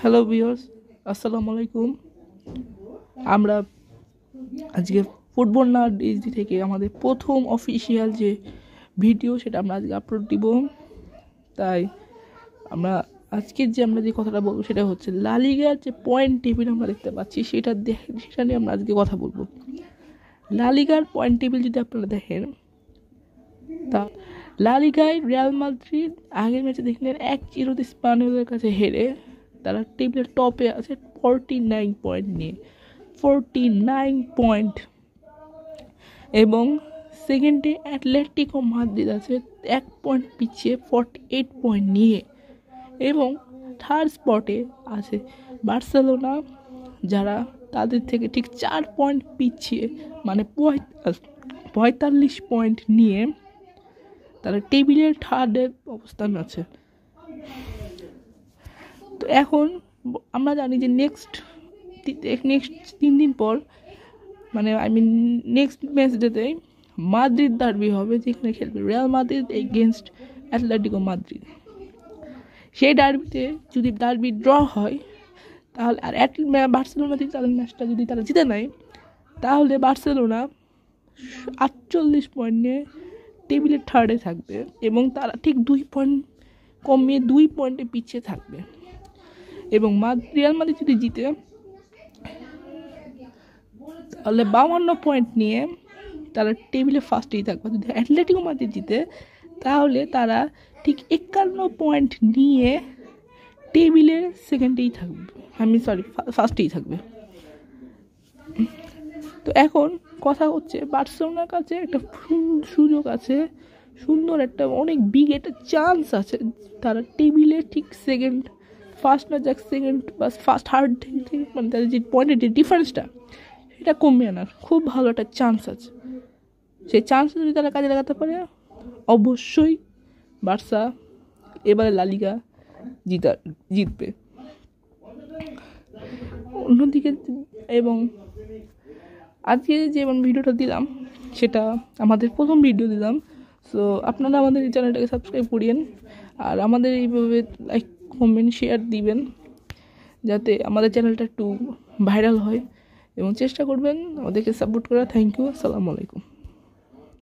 Hello viewers, আসসালামু আলাইকুম। আমরা আজকে ফুটবল না ডিজি থেকে আমাদের প্রথম অফিসিয়াল যে ভিডিও সেটা আমরা আজকে আপলোড দিব। তাই আমরা আমরা যে কথাটা বলবো সেটা হচ্ছে লা লিগার যে পয়েন্ট টেবিল আমরা দেখতে পাচ্ছি সেটা নিয়ে আমরা আজকে কথা বলবো। লা লিগার পয়েন্ট টেবিল যদি আপনারা দেখেন, তা লা লিগায় রিয়াল মাদ্রিদ আগের ম্যাচে দেখলেন 1-0 স্পানিওলের কাছে হেরে তারা টেবিলের টপে আছে 49 পয়েন্ট নিয়ে, 49 পয়েন্ট। এবং সেকেন্ডে অ্যাটলেটিকো মাদ্রিদ আছে 1 পয়েন্ট পিছিয়ে 48 পয়েন্ট নিয়ে। এবং থার্ড স্পটে আছে বার্সেলোনা, যারা তাদের থেকে ঠিক 4 পয়েন্ট পিছিয়ে, মানে 45 পয়েন্ট নিয়ে তারা টেবিলের থার্ডের অবস্থান আছে। তো এখন আমরা জানি যে নেক্সট 3 দিন পর, মানে নেক্সট ম্যাচ ডেতে মাদ্রিদ ডার্বি হবে, যেখানে খেলবে Real Madrid against Atletico Madrid. সেই ডার্বিতে যদি ডার্বি ড্র হয় তাহলে আর বার্সেলোনা তাদের ম্যাচটা যদি তারা জিতে নেয়, তাহলে বার্সেলোনা 48 পয়েন্ট নিয়ে টেবিলের থার্ডে থাকবে এবং তারা ঠিক 2 পয়েন্ট কমিয়ে 2 পয়েন্টে পিছিয়ে থাকবে। এবং রিয়াল মাদ্রিদ যদি জিতে তাহলে 52 পয়েন্ট নিয়ে তারা টেবিলে ফার্স্টেই থাকবে। যদি অ্যাটলেটিকো মাদ্রিদ জিতে তাহলে তারা ঠিক 51 পয়েন্ট নিয়ে টেবিলে সেকেন্ডেই থাকবে, ফার্স্টেই থাকবে। তো এখন কথা হচ্ছে বার্সেলোনার কাছে একটা সুযোগ আছে, সুন্দর একটা অনেক বিগ একটা চান্স আছে, তারা টেবিলে ঠিক ফার্স্ট না যাক সেকেন্ড বা ফার্স্ট থার্ড থেকে, মানে তাদের যে পয়েন্টের যে ডিফারেন্সটা সেটা কমিয়ে আনার খুব ভালো একটা চান্স আছে। সেই চান্সটা যদি তারা কাজে লাগাতে পারে, অবশ্যই বার্সা এবারে লা লিগা জিতবে। অন্যদিকে এবং আজকে যে ভিডিওটা দিলাম সেটা আমাদের প্রথম ভিডিও দিলাম। সো আপনারা আমাদের এই চ্যানেলটাকে সাবস্ক্রাইব করিয়েন আর আমাদের এইভাবে লাইক কমেন্ট শেয়ার দিবেন, যাতে আমাদের চ্যানেলটা একটু ভাইরাল হয়, এবং চেষ্টা করবেন আমাদেরকে সাপোর্ট করা। থ্যাংক ইউ, আসসালামু আলাইকুম।